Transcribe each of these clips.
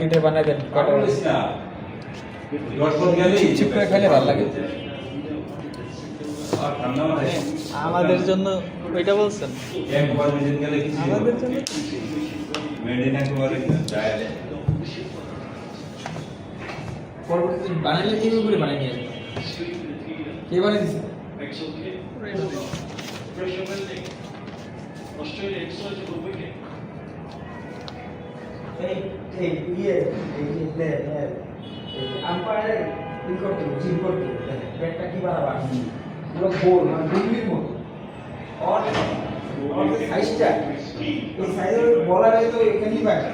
পিঠে বানাই দেন কটা চিপ করে খেলে ভালো লাগে আমাদের জন্য ওইটা বলছেন আমাদের জন্য পরবর্তী বানাইলে কিভাবে করে বানাই নিয়ে কে বানাই দিছে আম্পায়ার ই করতে জিম করতে ব্যাটটা কি বাড়াবা পুরো গোল মানে দুইয়ের মতো আর সাইজটা এই সাইজের বলারে তো এখানেই বাড়ে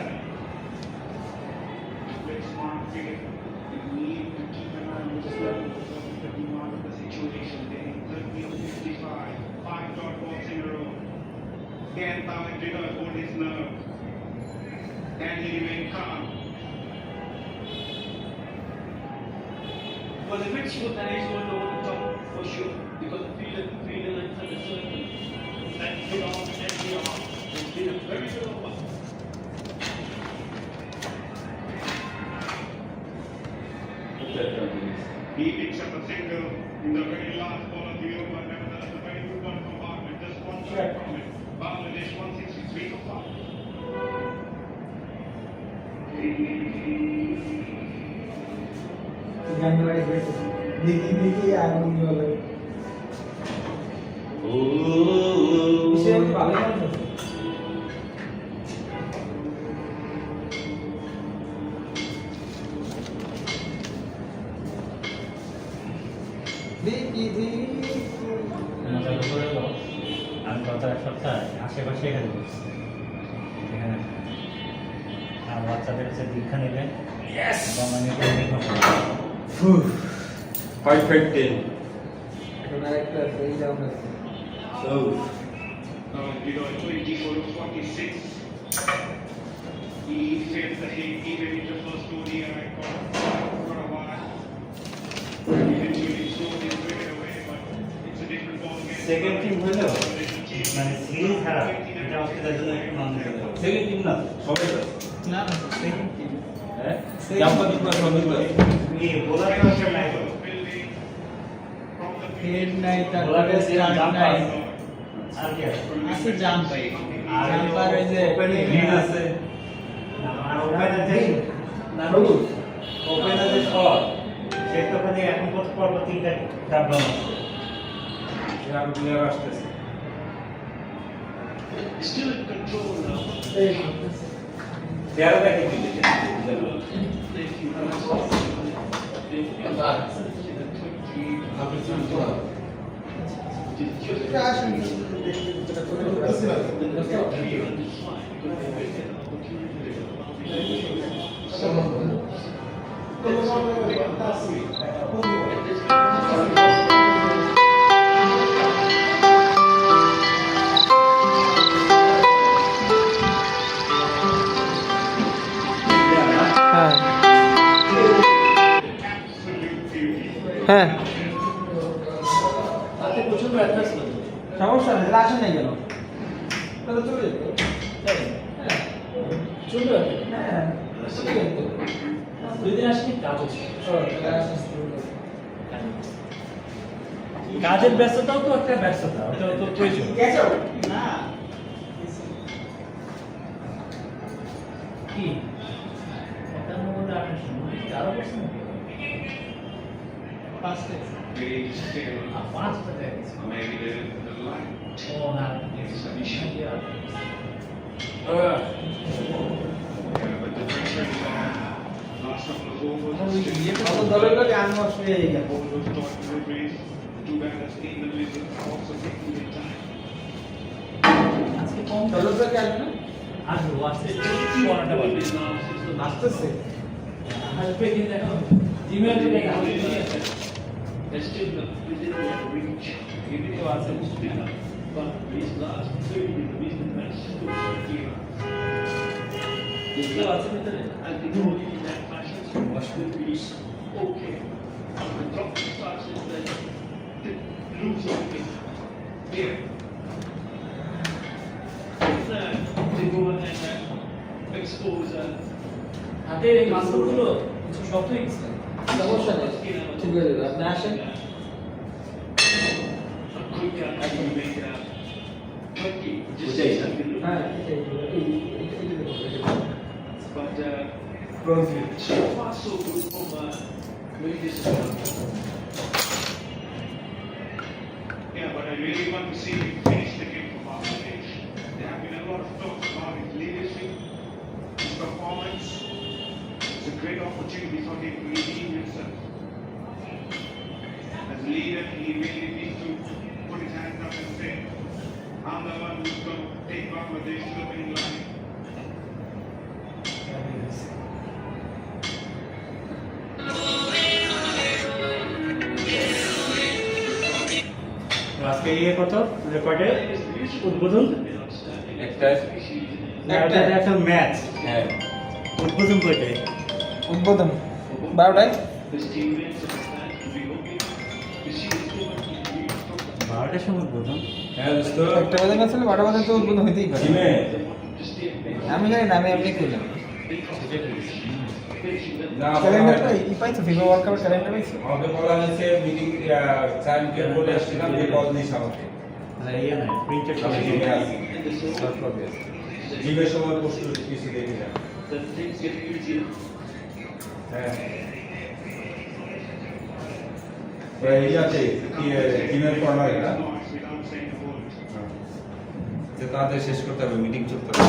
Can Tawek did not hold his nerve. Then he remained calm. Well, the pitch would manage to go over the top for sure because the fielder lines are the circle. That hit on and the arm. It's been a very good over. He picks up a single in the very last ball of the over. Nevertheless, a very good one from Hartman. Just one shot from it. Bangladesh 163 for 5. দেখি আনন্দ লাগে সে ভালো না আমি গত এক সপ্তাহে আশেপাশে এখানে বসছি এখানে আর বাচ্চাদের কাছে দীক্ষা নেবেন এখন আরেকটা আছে এই ডাউন আছে You know, 24 to 46. He failed the hit even in the first ODI for a while. Eventually slowed his wicket away, but it's a different ball game. Second team হলো মানে সিরিজ খারাপ এটা অস্ট্রেলিয়ার জন্য একটু মান দিতে হবে সেকেন্ড টিম না সবাই না না সেকেন্ড টিম হ্যাঁ জাম্পা দিবা সবই তো এই বোলার তো আছে নাই তো হেড নাই তারপরে স্টার্ট নাই আর কি আছে আছে জাম্প আর জাম্পার ওই যে ওপেনিং গ্রিন আছে আর ওপেনার যে না রুল ওপেনার যে শট সে তো মানে এখন কত পর্ব তিনটা ডাবল আছে আর প্লেয়ার আসতেছে Still in control now. তেরো দেখে দিলে হ্যাঁ তাতে প্রচন্ড অ্যাডভান্স লাগে সমস্যা নেই আসে নাই কেন তাহলে চলে যেত চলবে হ্যাঁ চলে যেত দুই দিন আসলে কাজ হচ্ছে কাজের ব্যস্ততাও তো একটা ব্যস্ততা ওটাও তো প্রয়োজন গেছো না কি এটার মধ্যে আপনি শুনুন আরো প্রশ্ন পাঁচটা Maybe still, পাঁচটা দেখেছি maybe the line. ও না It's an issue. Yeah. Yeah, but the pressure is on. Last couple of overs. কত দলের লোক আনমস হয়ে গেল Bowlers starting to raise. The two batters in the middle are also taking their time. আজকে কম দলের লোক আসবে না আসবো আসতে পড়াটা বলবে আসতেছে আসবে কি দেখো জিমেল থেকে আসবে They're still within their reach. Even if it's a spinner, but these last 30 minutes, the match is still here. বুঝতে পারছেন ভিতরে And they know in that fashion, so much will be okay. The drop starts is then lose something here. They go and expose হাতের এই মাসলগুলো কিছু শক্ত হয়ে গেছে। সমস্যা নেই, ঠিক হয়ে যাবে। আপনি আসেন। হ্যাঁ, So far so good from really disappointed. Yeah, but I really want to see him finish the game for Bangladesh. There have been a lot of talks about his leadership, his performance. It's a great opportunity for him to redeem himself. As a leader, he really needs to put his hands up and say, I'm the one who's going to take Bangladesh to the winning line. আজকে ইয়ে কত রেকর্ডে উদ্বোধন একটা একটা match হ্যাঁ উদ্বোধন করতে উদ্বোধন 12টায়। His teammates and the fans will be hoping to see his team really from 12টার সময় উদ্বোধন হ্যাঁ দোস্ত একটা বাজে না ছিল 12 বাজে তো উদ্বোধন হইতেই পারে। জিমে to stay in আমি জানি না, আমি এমনি কইলাম। না ক্যালেন্ডারটা ই পাইছো, ফিফা ওয়ার্ল্ড কাপের ক্যালেন্ডার পাইছো? আমাকে বলা হয়েছে মিটিং টাইমকে বলে আসছিলাম যে কল দিস আমাকে ইয়ে না প্রিন্টেড আমি জিমে আছি in the zone. সব কপি আছে জিমের সময় পোস্ট কিছু দেখি না Then things get easier. হ্যাঁ এই আছে কি জিমের কর্নারে না Noise without saying a word. যে তাদের শেষ করতে হবে মিটিং চলতে হবে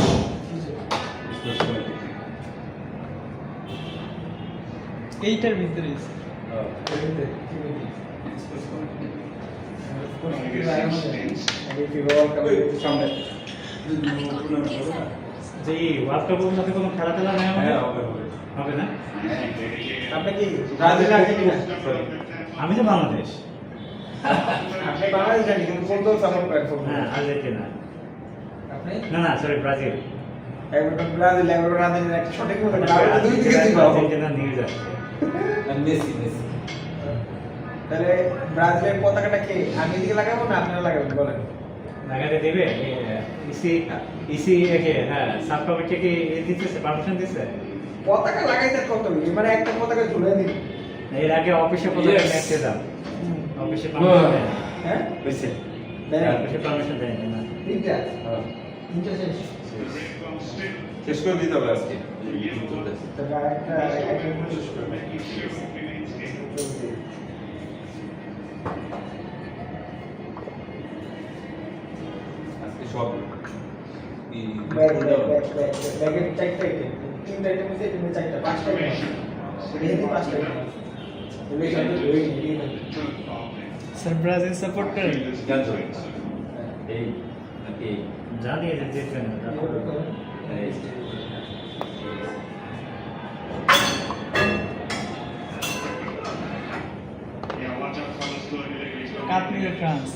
স্পোর্টস কমিটি এইটার ভিতরে ফিফা ওয়ার্ল্ড কাপের সামনে যে ওয়ার্ল্ড কাপের মধ্যে কোনো খেলা টেলা নেই হ্যাঁ আমাদের? হবে হবে না আপনি কি ব্রাজিল আর্জেন্টিনা? আমি তো বাংলাদেশ। আপনি বাংলাদেশ জানি কিন্তু কোন দল সাপোর্ট করেন ফুটবল? হ্যাঁ আর্জেন্টিনা। আপনি না সরি ব্রাজিল। একবার ব্রাজিল একবার আর্জেন্টিনা, একটা সঠিক মতো দুই দিকে দিবা। আর্জেন্টিনা নিউজ আসছে। মেসি মেসি তাহলে ব্রাজিলের পতাকাটা কে আমি দিকে লাগাবো না আপনারা লাগাবেন বলেন? লাগাতে দেবে ইসি একে হ্যাঁ সাব কমিটি কি দিতেছে পারমিশন দিতেছে? পতাকা লাগাইতে কত মানে একটা পতাকা ঝুলে দিন। এর আগে অফিসে পতাকা Yes. নিয়ে দাও অফিসে পারমিশন দেয় না। হ্যাঁ মেসি দেন অফিসে পারমিশন দেয় না। তিনটা হ্যাঁ তিনটা শেষ। The red comes still. শেষ করে দিতে হবে আজকে মিটিং চলতেছে তবে একটা Making sure it remains stable. আজকে সব ব্যাগের চারটা আইটেম, তিনটা আইটেম আছে, এখানে চারটা, পাঁচটা আইটেম আছে। এখানে পাঁচটা আইটেম আছে। এগুলো সব ধরে নিয়ে Third foul. Sir Brazil support করেন? জানতো এই নাকি এই? জানি যে জিতবে না এই Yeah, watch out for the slow deliveries. Cup নিবে ফ্রান্স।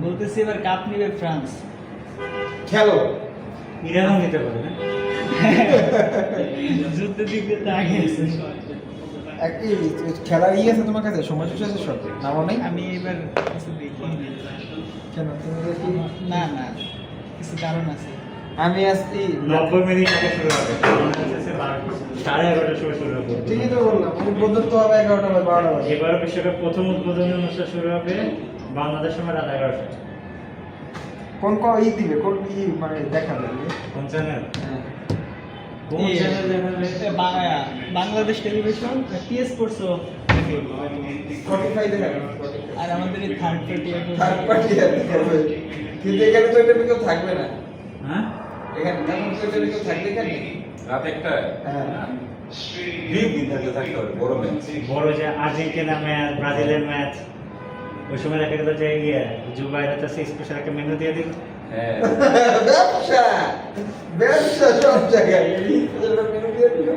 বলতেছি এবার কাপ নিবে ফ্রান্স। খেলো। ইরানও নিতে পারে না যুদ্ধের দিক দিয়ে তো আগে আছে। একই খেলার আছে তোমার কাছে, সময় শেষ আছে সব নামও নাই। আমি এবার কিছু দেখি কেন তুমি দেখি না কিছু কারণ আছে। আমি আসছি 90 মিনিট আগে শুরু হবে সাড়ে 11টার সময় শুরু হবে ঠিকই তো বললাম, উদ্বোধন তো হবে 11টা বা 12টা বাজে। এবার বিশ্বকাপ প্রথম উদ্বোধনী অনুষ্ঠান শুরু হবে বাংলাদেশ সময় রাত 11টায়। কোন দিবে কোন মানে দেখা যাবে? কোন চ্যানেল? হ্যাঁ। কোন চ্যানেল দেখাবে? বাংলাদেশ টেলিভিশন টিএস স্পোর্টসও Spotify দেখাবে। আর আমাদের এই থার্ড পার্টি থার্ড পার্টি দেখাবে। কিন্তু এখানে তো এটা কেউ থাকবে না। হ্যাঁ এখানে তেমন তো এটা কেউ থাকবে এখানে। রাত একটা হ্যাঁ। বিগ দিন থাকলে থাকতে হবে বড় ম্যাচ বড় যে আর্জেন্টিনা ম্যাচ ব্রাজিলের ম্যাচ ওই সময় দেখা গেল যে জুবাইরা তো স্পেশাল একটা মেনু দিয়ে দিল। হ্যাঁ ব্যবসা সব জায়গায় মেনু দিয়ে দিল।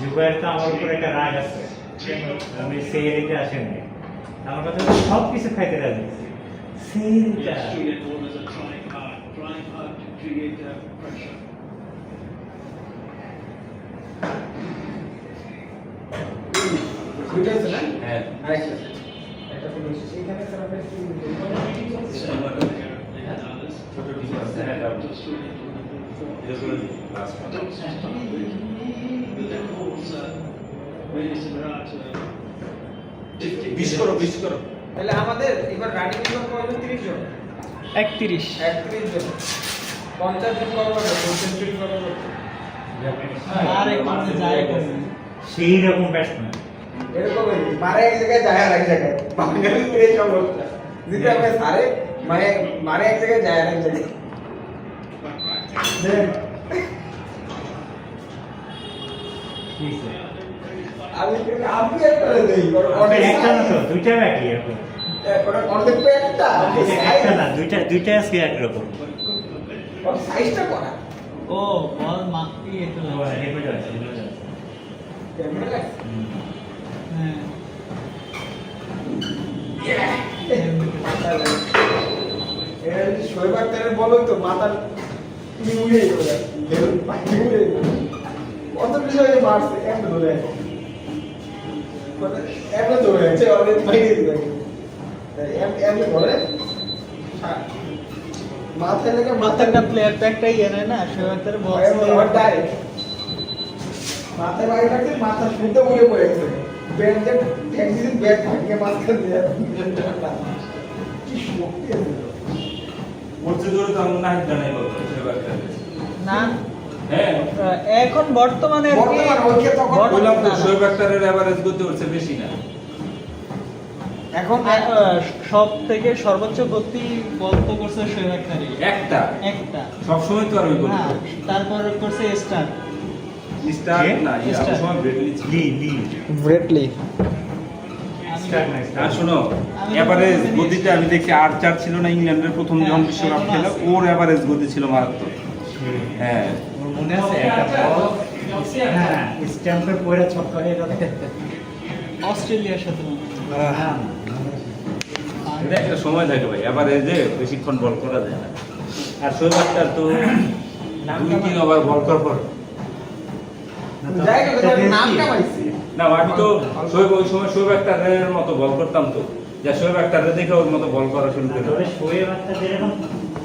জুবাইর তো আমার উপর একটা রাগ আছে, আমি সেই এরিতে আসেনি। আমার কথা হচ্ছে সব কিছু খাইতে রাজি সেইটা Australian bowlers are trying hard to create pressure. বুঝতে পারছো না? হ্যাঁ হ্যাঁ আরেকটা একটা কোনো ইস্যু এখানে স্যার আমরা কি ছোট টিম আছে হ্যাঁ এটা করে দিই লাস্ট Very similar to 20 করো 20 করো তাহলে আমাদের এবার রানিং জন কয়জন 30 জন 31 31 জন 50 জন করবো সেঞ্চুরি করবো আর একটু যায় করবে সেই রকম ব্যাটসম্যান এরকমই মারে এক জায়গায় যায় আর এক জায়গায় বাঙালির এই সমস্যা দিতে হবে সারে মারে এক জায়গায় যায় আর এক জায়গায় আমি এক করে দেই একটা না তো দুইটা ব্যাটই এরকম অর্ধেক পে একটা একটা না দুইটা আজকে একরকম সাইজটা করা ও বল মাপি এটা হেপে যাচ্ছে হ্যাঁ এরা যদি শোয়েব আখতারের বলো তো মাথার উড়ে উড়ে কত বিষয়ে মারছে এমন ধরে আছে এমন ধরে আছে অনেক বাইরে দিবে এমন ধরে মাথায় লেগে প্রত্যেকটা প্লেয়ার তো একটা ইয়ে নেয় না সবাই বল মাথায় বাইরে রাখতে মাথা শুনতে বলে পড়েছে ব্যান্ডে একদিন ব্যাট ভাঙিয়ে মাঝখান দিয়ে কি শক্তি আছে বলছে ধরে তো আমরা না জানাই বলতো না হ্যাঁ এখন বর্তমানে আর কি- বর্তমান ওকে তখন বললাম তো না, না। শোয়েব আখতারের এভারেজ গতি হচ্ছে বেশি না এখন সব থেকে সর্বোচ্চ গতি বল তো করছে শোয়েব আখতারই একটা একটা সব সময় তো আর ওই গতি হ্যাঁ তারপর করছে স্টার স্টার কে? না ইয়া স্টার। সময় ব্রেডলি লি ব্রেটলি আর শোনো এভারেজ গতিটা আমি দেখি আর্চার ছিল না ইংল্যান্ডের প্রথম যখন বিশ্বকাপ খেলে ওর এভারেজ গতি ছিল মারাত্মক হ্যাঁ ওর মনে আছে একটা বল হ্যাঁ স্ট্যাম্পের পয়রা ছক্কা হয়ে গেল অস্ট্রেলিয়ার সাথে মনে হয়। হ্যাঁ এটা একটা সময় থাকে ভাই এভারেজে বেশিক্ষণ বল করা যায় না আর শোয়েব আখতার তো 2-3 ওভার বল করার পর যাই হোক নাম কামাইছি না আমি তো শোয়েব ওই সময় শোয়েব আখতারের মতো বল করতাম তো যা শোয়েব আখতারের দেখে ওর মতো বল করা শুরু করে তবে শোয়েব আখতার যেরকম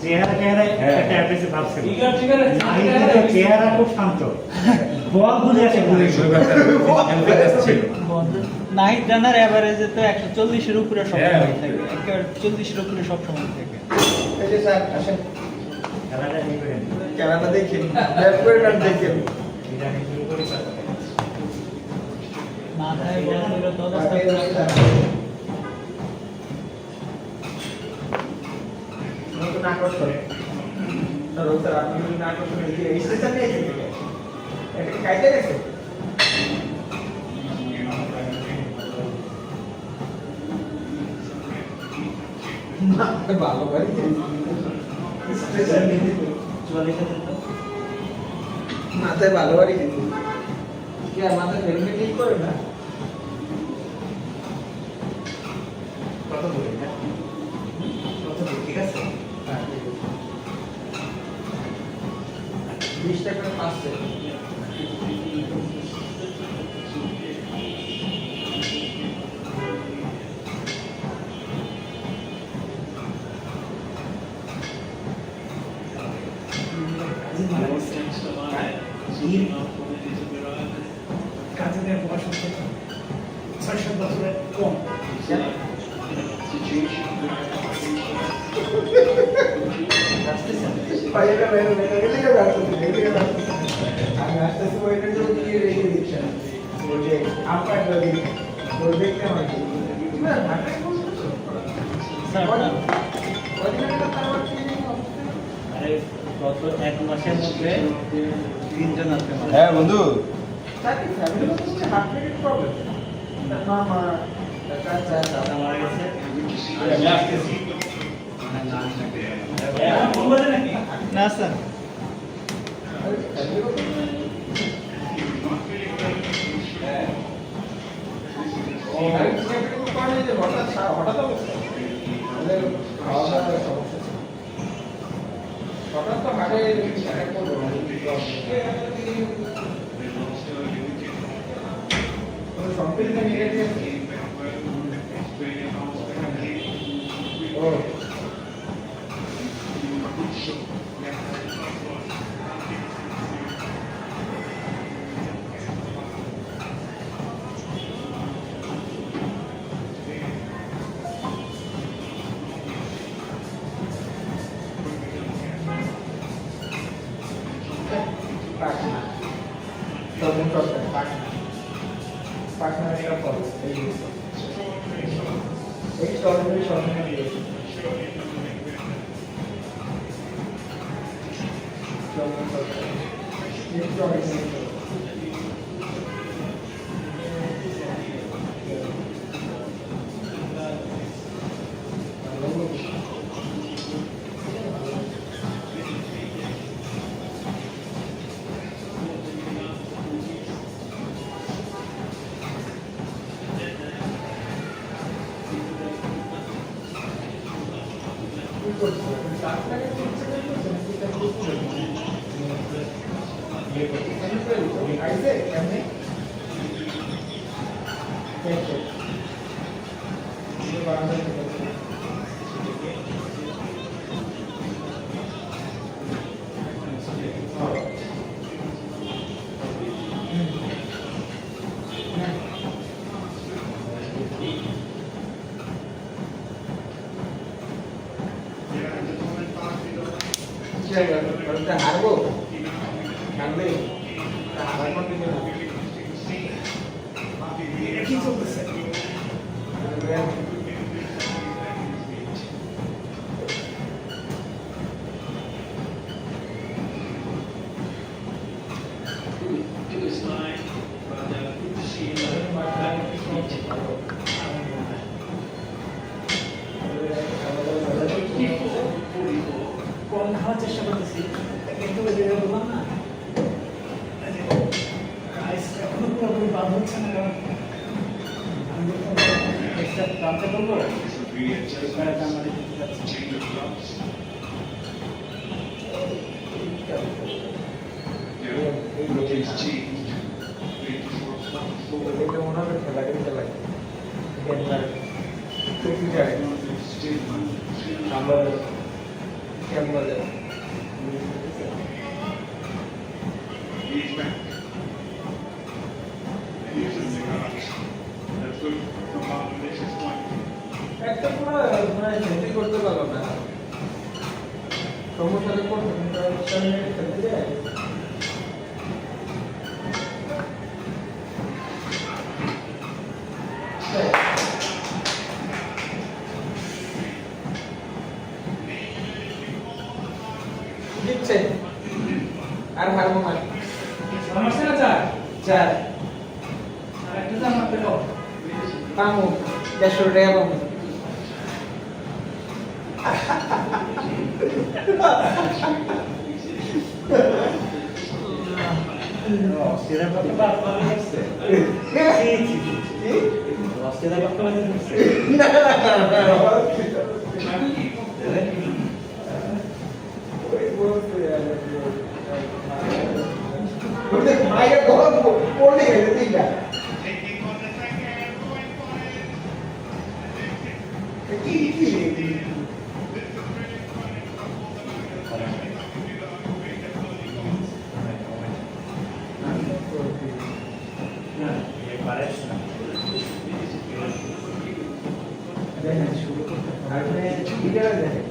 চেহারা হ্যাঁ। একটা অ্যাগ্রেসিভ ভাব ছিল নাহিদের চেহারা খুব শান্ত বল বুঝে আসে বুঝে শোয়েব আখতারের এমবিএস ছিল নাহিদ রানার এভারেজে তো 140 এর উপরে সব হ্যাঁ। সময় থাকে একেবারে 40 এর উপরে সব সময় থাকে এই যে স্যার আসেন খেলাটা এই করে খেলাটা দেখেন ব্যাট করে রান দেখেন এটা নিয়ে শুরু করি মাথায় বল দিলে তো অবস্থা নতুন আকর্ষণ স্যার আপনি নতুন আকর্ষণ এই স্টেশন নিয়ে এসেছেন এটা কি কাইতে গেছে না ভালো করে স্টেশন নিয়ে মাথায় ভালো করে কিন্তু কি আর মাথায় হেলমেট ঠিক করে না কত দূরে কত দূর ঠিক আছে 20 টাকা পাচ্ছে কাজে দেওয়ার বয়স হচ্ছে 6 বছরের কম বাইরে বাইরে এদিকে আসতে এদিকে আসতে আমি আসতেছি ওইটার জন্য কি রেখে দিচ্ছি ওই যে আপনার যদি ওই দেখতে হয় কি না ঢাকায় বলছো স্যার আরে গত 1 মাসের মধ্যে 3 জন আছে হ্যাঁ বন্ধু তাকে ফ্যামিলি মধ্যে হার্ট রেটের প্রবলেম মামা চাচা দাদা মারা গেছে আমি আসতেছি না স্যার হঠাৎ তো হাটে সম্পূর্ণ ও Good shot. Left hand front one. Patna তখন করতে পাটনা পাটনা এটা ফলো এই স্ট্রবেরি সরকার দিয়েছে হারবো হারবে হারার মধ্যে কি চলতেছে To his line, but good to see him back in front. কম খাওয়ার চেষ্টা করতেছি কিন্তু ওই যে বললাম না রাইস এখনো পুরোপুরি বাদ হচ্ছে না কারণ আমি এক্সট্রা দামটা করবো এবারে দাম মানে দিতে যাচ্ছি Change of gloves. Look is changed. Wait for এটা মনে হবে খেলা টুপি যায় আমরা কেমন যায় He's back. Using the guards. That's good from Bangladesh's point. একটা পুরো মানে সেন্ট্রি করতে পারলো না সমস্যাটা করতে কিন্তু সামনে খেলতে যায় দিচ্ছে আর হারবো না সমস্যা না চার চার আর একটা দাম আপনি কম পামু 150 টাকা পামু অস্ট্রেলিয়ার পক্ষে বাদ পাবে হচ্ছে অস্ট্রেলিয়ার পক্ষে বাদ হচ্ছে না না না ওই বলতে ওরে মায়ের গরম পড়ে গেছে তিনটা Taking on the second, going for it. কি কি দেখেন শুরু করতে পারবে এটা দেখেন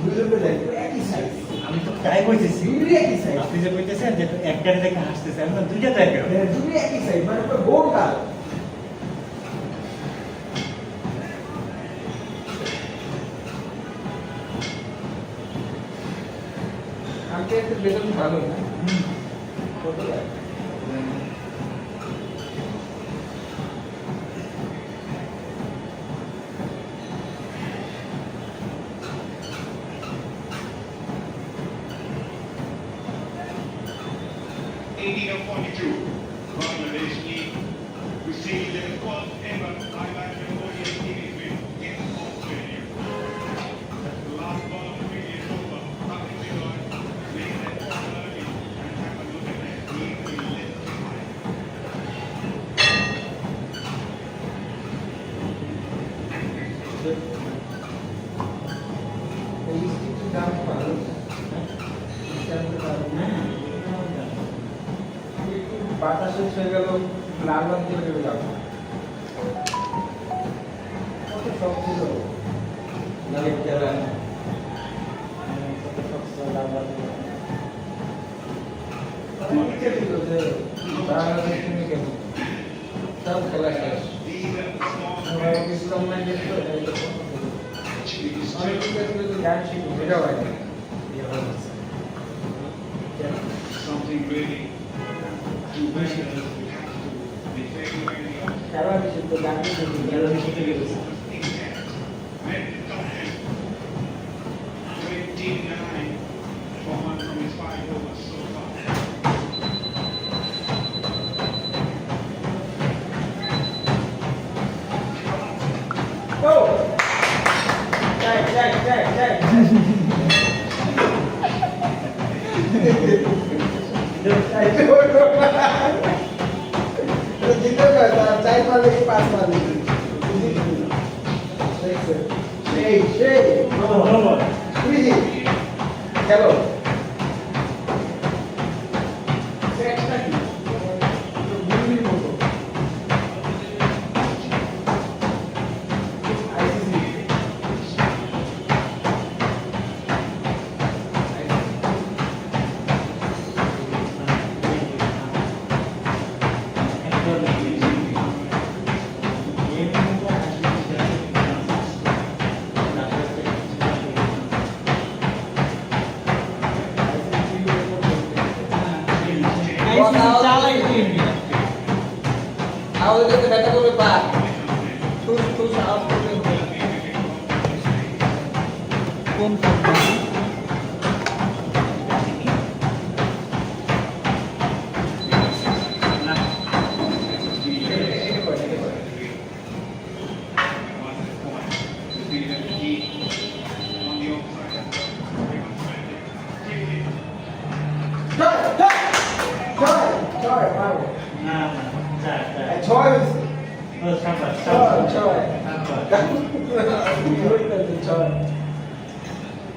দুজনে দেখেন একই সাইজ আমি তো তাই বলতেছি দুই একই সাইজ আপনি যে বলতেছেন যে একটা দেখে হাসতেছে আমি তো দুইটা দেখে দুই একই সাইজ মানে পুরো গোলটা আমাকে একটু বেতন ভালো না কত লাগে Bangladesh lead. We see the first ever highlight Cambodia TV win in Australia. The last ball of the video is over. Nothing to learn. Make that ball early and have a look at that team we left behind. বাতাস শেষ হয়ে গেল, লাল বাতি চলে যাবো। কত শখ ছিল লাইট জ্বালানো, কত শখ ছিল লাল বাতি জ্বালানো। আমার ইচ্ছে ছিল যে বাংলাদেশ টিমে খেলবো, সব খেলা শেষ। আমরা ইসলাম নাই দেখতো, অনেক ইচ্ছে ছিল যে গান শিখবো, সেটাও হয়নি। Something really too bad. We have to be very, very খেলা শিখতো, গান শিখতো, খেলা শিখে গেছে। 29 for one from his 5 overs so far. Go! Chạy, chạy, chạy, chạy. Chạy thôi, thôi. Nó chỉ có là chạy qua đi, pass qua đi. Shake, shake. Squeeze. Hello. Ahora yo te meto con el par. Tú sabes por qué. কোন company? Trời, wow. না, না, যা, যা। Trời, ও, সাবাস, trời, সাবাস। trời. সাবাস। Trời.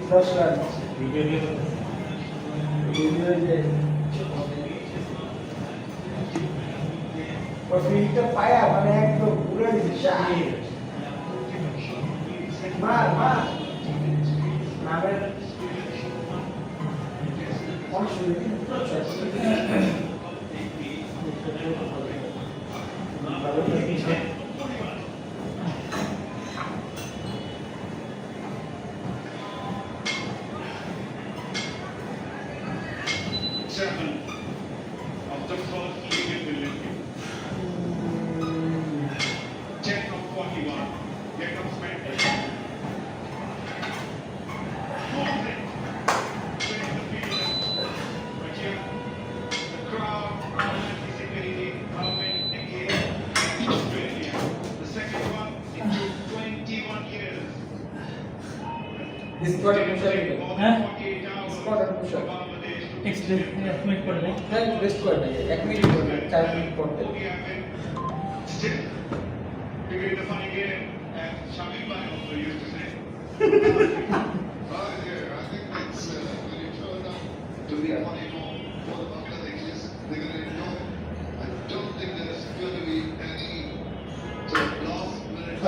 First run. Video দিয়ে করতেছে। ফিল্ডটা পায়া মানে একদম পুরো মার মার নামের Seven of the first league will live. 10 of 41. Here comes Mendes. Moses. Winning the field. But here, the crowd are anticipating coming again in Australia. The second one in 21 years. Squad push-up More Huh? than 48 hours Squat and push-up. for Bangladesh to explain করে দেয়। হ্যাঁ rest করে নেই 1 minute করবে 4 minute করতে we have been still doing the funny game, as Shamil Bhai also used to say. I think it's when you turn up to the funny home for the Bangladeshis, they're going to enjoy. I don't think there's going to be any sort of last minute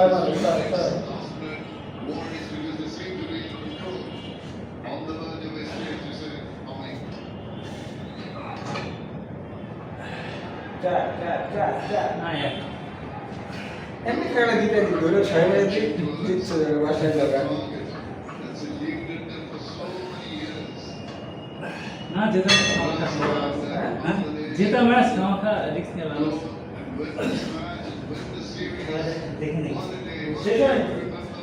worries because they seem to be in control. On the verge of escape, you say, coming. যা না এক এমনি খেলা জিতে ধরে 6 minute জিতছে বাসায় যাবে That's a league that did for so many years. না যেটা সমস্যা হ্যাঁ যেটা ম্যাচ সমস্যা রিস্ক নিয়ে ভালো And win this match, win the series. দেখে নেই। One day, শেষ হয় remember.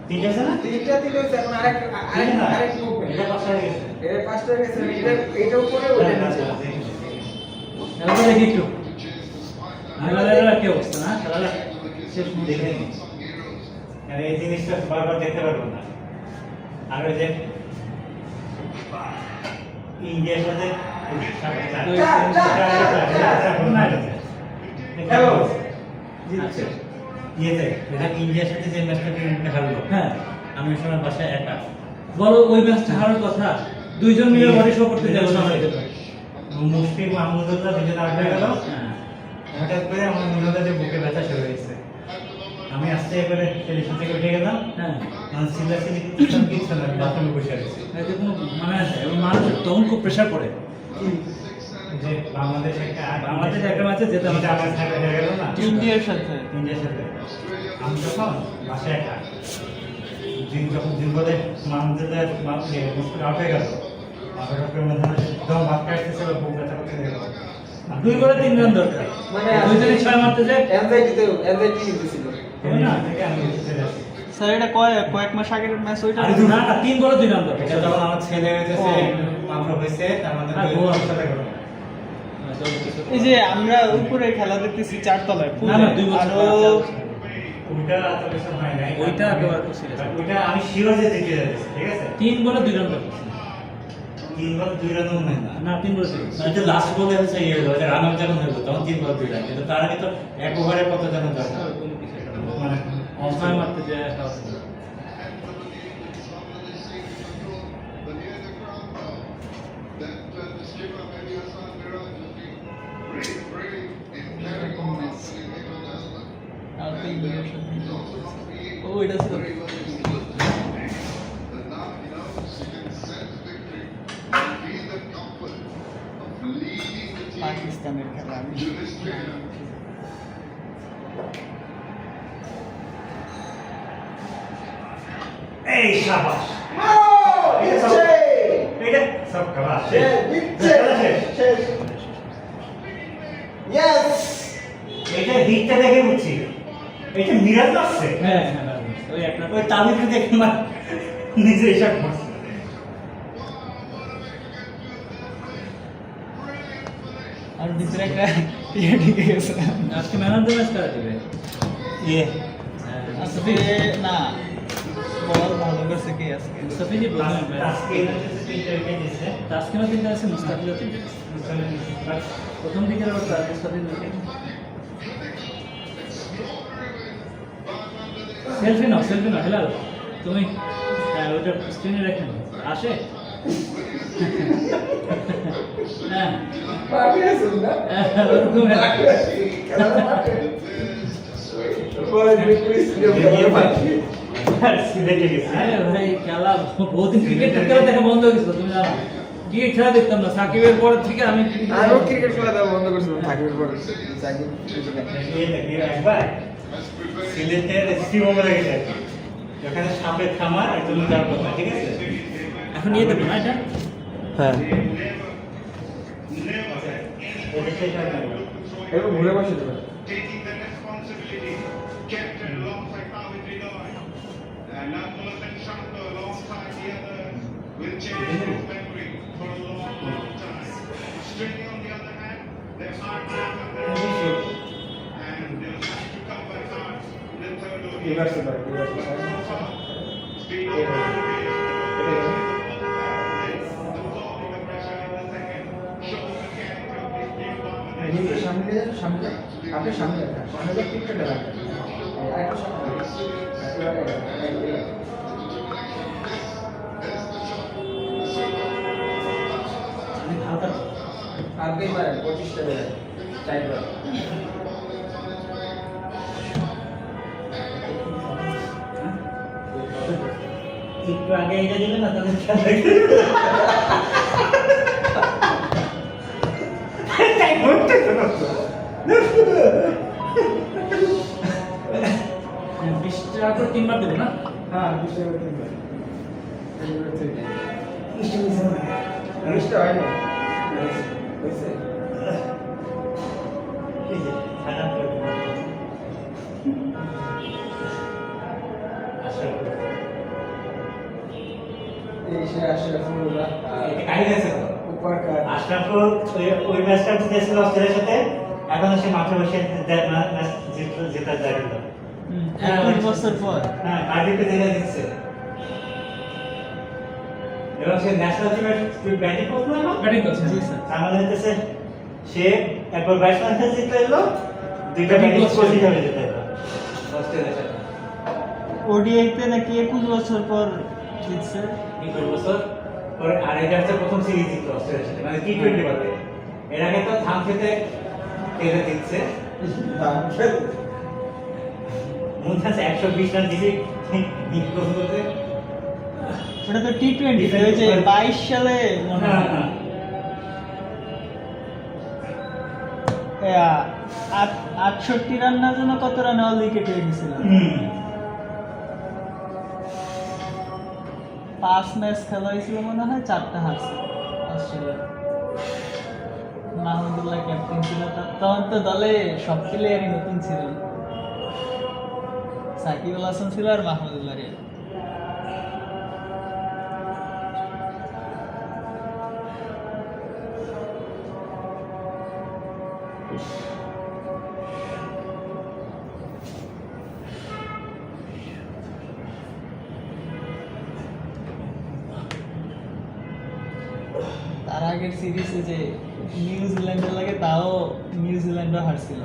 তিনটে আছে না? তিনটা দিলে এখন আরেক মুভমেন্ট এটা পাস হয়ে গেছে। এর পাঁচটা গেছে এটা উপরে ওঠে হ্যাঁ, নিচে হ্যাঁ, দেখে নেই। খেলাটা দেখি একটু To chase the spike. বাংলাদেশের কি অবস্থা না খেলাটা শেষ মুহূর্তে দেখে নিই। Some heroes. আর এই জিনিসটা বারবার দেখতে পারবো না। আর ওই যে ইন্ডিয়ার সাথে হ্যালো আচ্ছা ইয়েতে ইন্ডিয়ার সাথে যে ম্যাচটা হারলো, হ্যাঁ আমি ওই সময় বাসায় একা। বলো ওই ম্যাচটা হারার কথা দুইজন মিলে বডি শো করতে যাবো না ও মুশফিক মাহমুদুল্লাহ দুজন আউট হয়ে গেল। হ্যাঁ। হঠাৎ করে আমার মনে হলো যে বুকে ব্যথা শুরু হয়েছে। আমি আস্তে করে টেলিভিশন থেকে উঠে গেলাম, হ্যাঁ। মানে সিরিয়াসলি কিছু না, বাথরুমে বসে রয়েছে। এতে কোনো মানে এবং মানুষ তখন খুব প্রেশার পড়ে। যে বাংলাদেশ একটা ম্যাচে যেতে যেটা আমার সাথে হয়ে গেল না ইন্ডিয়ার সাথে। ইন্ডিয়ার সাথে। আমি তখন বাসায় একা, যখন বলে মাহমুদুল্লাহ মুশফিক আউট হয়ে গেল, হঠাৎ করে মনে হলো একদম ভাত কাটতেছিল, বুক ব্যথা করতে গেল। 2 বলে 3 রান দরকার। মানে দুইজনই 6 মারতে যায়। অ্যানজাইটি দিছিল। থেকে আমি চলে আসি। স্যার এটা কয়েক মাস আগের ম্যাচ ওইটা না না 3 বলে 2 রান দরকার। এটা যখন আমার ছেলে হয়েছে মাত্র হয়েছে, তার মানে আর 2 গোল। বছর সাথে গেল। এই যে আমরা উপরে খেলা দেখতেছি 4 তলায় না না 2 বছর। আরো ওইটা এত কিছু হয় নাই। ওইটা একেবারে খুব serious। ওইটা আমি শিওর যে জিতে যাচ্ছে, ঠিক আছে? 3 বলে 2 রান দরকার। 3 বল 2 রানও হয় না। না 3 বলে 2 রান। এটা লাস্ট বলে হচ্ছে ইয়ে হলো, রান আউট যখন হলো তখন 3 বল 2 রান, কিন্তু তার আগে তো এক ওভারে কত জানো দরকার, মানে 6 মারতে যায়। But hear the crowd now. That the skipper maybe Hassan Miraj has been really brave in carrying on after he hit on the helmet. আলপে And ইন্ডিয়ার সাথে he's also not being ও এটা ছিল very well used. But now, you know, she can sense victory and feel the comfort of leading the team পাকিস্তানের খেলা আমি to this victory. এই শাবাশ, এটা সব খাবার এটা দিকটা দেখে বুঝছি, এটা মিরাজ আসছে। হ্যাঁ হ্যাঁ ওই একটা ওই তামিলকে দেখে নিজে হিসাব করছে। আর ভিতরে একটা ইয়ে ঢুকে গেছে আজকে ম্যান অফ দ্য ম্যাচ কারা দিবে? ইয়ে আজকে না বল ভালো করছে কে আজকে মুস্তাফিজই প্রথম আজকে তিনটা উইকেট দিচ্ছে। তাসকিনও 3 আছে, মুস্তাফিজও 3 প্রথম দিকের আবার মুস্তাফিজ উইকেট। সেলফি নাও হেলাল তুমি। হ্যাঁ ওইটা স্ক্রিনে রেখে নাও। আসে হ্যাঁ পার্টি আছে না? ওরকম খেলার মাঠে। পরে বিক্রি পার্টি। সিলেটে গেছে। আরে ভাই খেলা বহুদিন ক্রিকেট খেলা দেখা বন্ধ হয়ে গেছিল, তুমি জানো? ক্রিকেট খেলা দেখতাম না, সাকিবের পর থেকে আমি আরো ক্রিকেট খেলা দেওয়া বন্ধ করেছিলাম সাকিবের পরে। সাকিব একবার সিলেটের শ্রীমঙ্গলে গেছে, ওখানে সাপের খামার একজন যাওয়ার কথা, ঠিক আছে? এখন নিয়ে দেবো না এটা। হ্যাঁ ওটা সেটা না। এরকম ঘুরে বসে দেবে। taking the responsibility, captain alongside David Ridoy, and Abdullah bin Shanto alongside the others will cherish his memory for a long, long time. Australia, on the other hand, they're hard back on their heels, and they'll have to come back hard in the third over. রিভার্সে দাও, রিভার্সে দাও। Speed of the absorbing the pressure in the second, shows the character of this new নিজে domination. সামনে যান, সামনে যান। আপনি সামনে যান, সামনে যান, ক্রিকেটে রাখবেন। আরেকটু সামনে যান। আর দুই মারেন, 25টা বেড়ে 4 বার। একটু আগে এটা দিলে না তাদের খেলা দেখে। তাই বলতে তো না। 20 টাকা করে 3 বার দেবো না? হ্যাঁ, 20টা বেড়ে 3 বার। 20টা হয় না। হয়েছে? এই যে, খারাপ করে দিল। আসলে এই সে আশরাফুল্লাহ এটা কাহিনী আছে তো। উপর কার আশরাফুল ওই ম্যাচটা জিতেছিল অস্ট্রেলিয়ার সাথে, এখন সে মাঠে বসে ম্যাচ জেতার জায়গা। 21 বছর পর হ্যাঁ, কার্ডিফে জেলে দিচ্ছে। এবং সে ন্যাশনাল টিমের ব্যাটিং করতো না? ব্যাটিং করছে জি স্যার তার মানে হচ্ছে সে একবার ব্যাটসম্যান হিসেবে জিতে এলো, দুইটা Batting ব্যাটিং coach কোচ হিসেবে জিতে এলো অস্ট্রেলিয়ার সাথে। ওডিআইতে নাকি 21 বছর পর জিতছে 21 বছর পরে, আর এটা হচ্ছে প্রথম সিরিজ জিতলো অস্ট্রেলিয়ার সাথে, মানে টি20 বাদে। এর আগে তো ধান খেতে তেলে দিচ্ছে মুন্তাজ 120 রান দিবি করতে। ওটা তো টি-20 ওই যে 22 সালে মনে হয় 68 রান না যেন কত রানে অল উইকেট হয়ে গেছিল। 5 ম্যাচ খেলা হয়েছিল মনে হয়, 4টা হারছে অস্ট্রেলিয়া। মাহমুদুল্লাহ ক্যাপ্টেন ছিল, তখন তো দলে সব প্লেয়ারই নতুন ছিল, সাকিব আল হাসান ছিল আর মাহমুদুল্লাহ রিয়াদ। তার আগের সিরিজে যে নিউজিল্যান্ডের লাগে, তাও নিউজিল্যান্ডও হারছিল।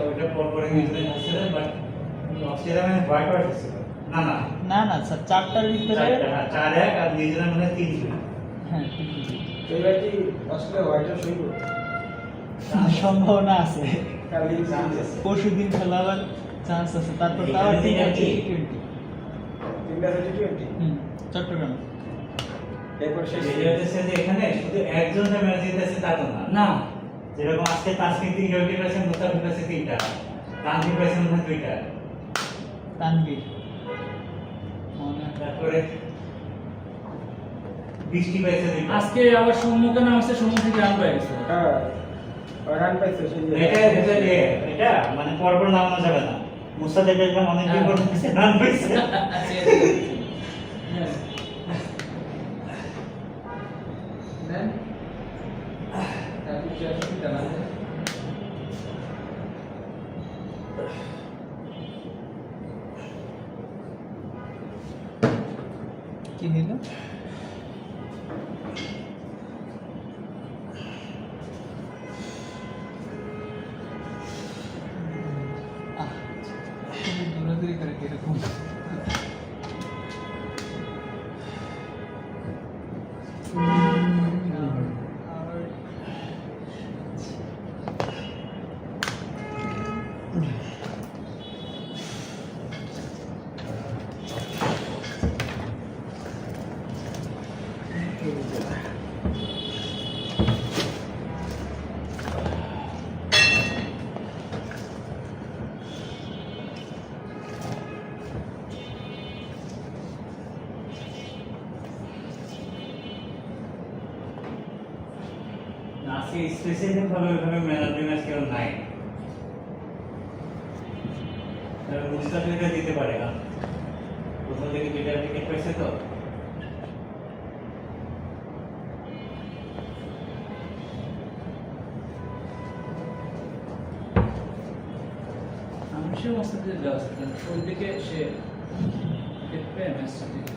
ওইটা পর পরে নিউজিল্যান্ড আসছিল, বাট অস্ট্রেলিয়া মানে হোয়াইট ওয়াশ ছিল না না না না স্যার, 4টার ভিতরে 4-1 আর নিউজিল্যান্ড মানে 3-0। হ্যাঁ এবার কি অস্ট্রেলিয়া হোয়াইট হাউস হইব? সম্ভাবনা আছে, কালি পরশু দিন খেলা আবার চান্স আছে। তারপর তাও এখানে টি20 তিনটা টি20 চট্টগ্রাম। এরপর শেষ যেটা হচ্ছে যে এখানে শুধু একজন যে ম্যাচ জিতেছে তা তো না। না যেরকম আজকে তাসকিন 3 উইকেট পেয়েছে, মুস্তাফিজ পেয়েছে 3টা, তানভীর পেয়েছে মনে হয় 2টা। তানভীর মনে হয়। তারপরে বৃষ্টি পেয়েছে 2টা। আজকে আবার সম্মুখে নামছে, সম্মুখে রান পেয়ে গেছে। হ্যাঁ রান পাইছে সেই এটা মানে পরপর নামানো যাবে না। মুস্তাফিজ দেখলাম অনেকদিন পর রান পেয়েছে। দেন তারপর চেষ্টা করা যায়। কি হইল? দৌড়াদৌড়ি করে কিরকম আজকে স্পেশালি ভাবে ওইভাবে ম্যান অফ দ্য ম্যাচ কেউ নাই। তবে মুস্তাফিজকে দিতে পারে না, প্রথম থেকে 2টা উইকেট পেয়েছে তো। আমি সে মুস্তাফিজের দেওয়া আছে, ওই দিকে সে উইকেট পেয়ে ম্যাচটা জিতে।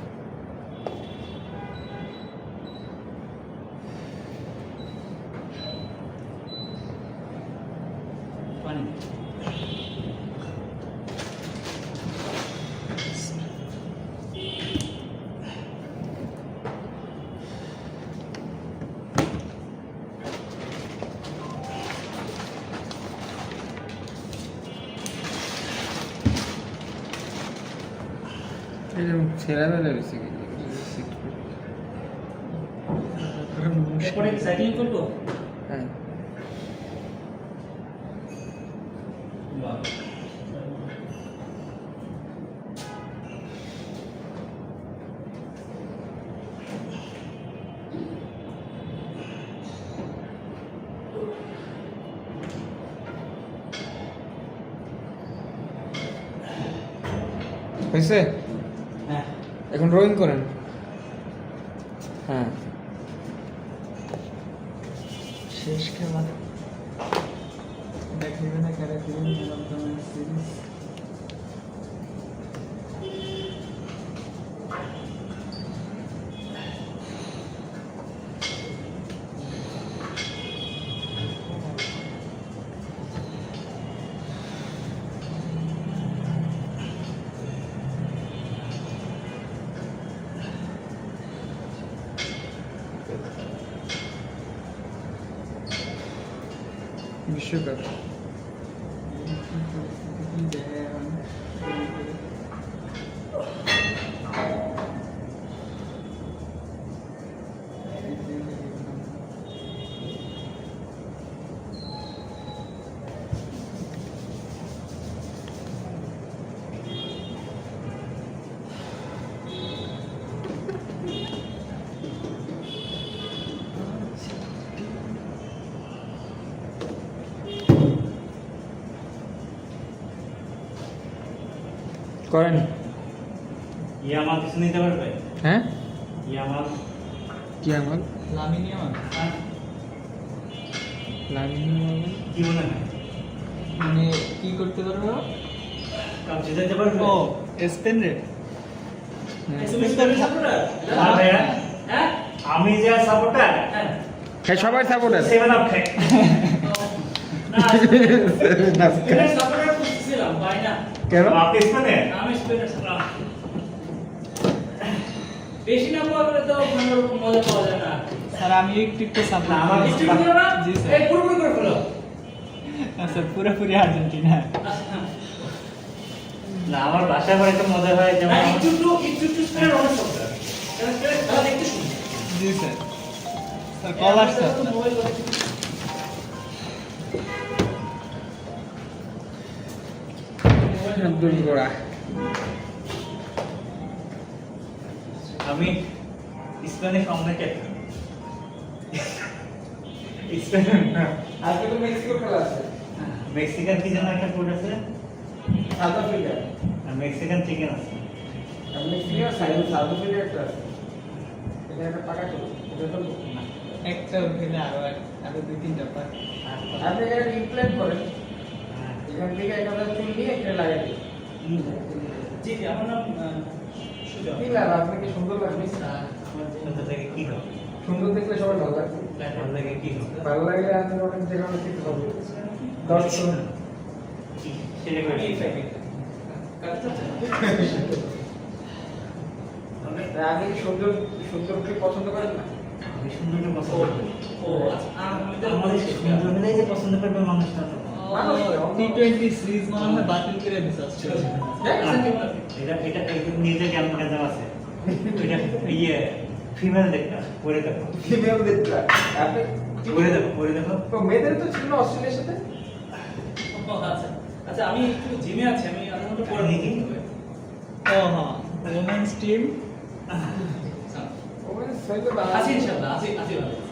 পানি ছেলেবেলা বেশি পরে সাইক্লিং করবো। হ্যাঁ বাহ। হয়েছে? হ্যাঁ এখন রোয়িং করেন। হ্যাঁ শেষ খেলা দেখাইবে না কারা ফিল্ম সিরিজ। বিশ্বকাপ করেন ইয়ামাল কিছু নিতে পারবে? হ্যাঁ ইয়ামাল কি আমার লামিনী আমার কি মনে হয়? মানে কি করতে পারবো কাপ জিতাতে পারবে? ও স্পেন রে না ভাইয়া, আমি যে সাপোর্টার হ্যাঁ সবাই সাপোর্টার 7 আপ খাই। না স্পেনের সাপোর্টার করতেছিলাম ভাই না। কেন আপনি স্পেনে? আমি স্পেনের সাপোর্টার। বেশি না পাওয়া গেলে তো কোনো রকম মজা পাওয়া যায় না। স্যার আমি একটু না, আমার সাপোর্ট একটু করো না? জি স্যার। এই পুরোপুরি করে ফেলো। স্যার পুরোপুরি আর্জেন্টিনা না, আমার বাসায় বাড়িতে মজা হয় যেমন না, একটু স্পেনের অনেক সাপোর্টার। কারণ স্পেনের খেলা দেখতে শুনি। জি স্যার স্যার কল আসছে মোবাইল করে আব্দুল গোড়া আমি স্পেনের সামনে ক্যাপ্টেন। স্পেন আজকে তো মেক্সিকো খেলা আছে, মেক্সিকান কি যেন একটা ফুড আছে, সাউথ আফ্রিকা। আর মেক্সিকান চিকেন আছে। আর মেক্সিকো সাউথ আফ্রিকা একটা আছে। এটা একটা পাকা ছিল, এটা তো একটা উঠলে আরো দুই তিনটা পার আপনি এটা ইমপ্লেন্ট করেন, এখান থেকে একটা চুল নিয়ে এটা লাগাই দিন। জি জি, আমার নাম সুজয়। কি লাগবে আপনাকে সুন্দর লাগবে? সুন্দর থেকে কি হবে? সুন্দর দেখলে সবার ভালো লাগবে। ভালো লাগে কি হবে? ভালো লাগলে আপনার অনেক জায়গায় অনেক কিছু হবে। 10 সেটা করে দিই। আপনি কি সুন্দরকে পছন্দ করেন না? আমি সুন্দরকে পছন্দ করি। ও আচ্ছা, আমি তো আমাদের সুন্দর মিলেই যে পছন্দ করবে মানুষটা তো। টি20 সিরিজ মনে হয় বাতিল করে দিছে অস্ট্রেলিয়া এটা নিজে কেমন কেমন আছে এটা ইয়ে ফিমেল দেখটা পরে দেখো ফিমেল দেখতে আপনি পরে দেখো তো মেয়েদের তো ছিল অস্ট্রেলিয়ার সাথে। ও, আচ্ছা আচ্ছা, আমি একটু জিমে আছি, আমি আধা ঘন্টা পরে দেখি। ও হ্যাঁ ওমেন্স টিম ওখানে সৈকত আছি ইনশাআল্লাহ, আছি ভালো।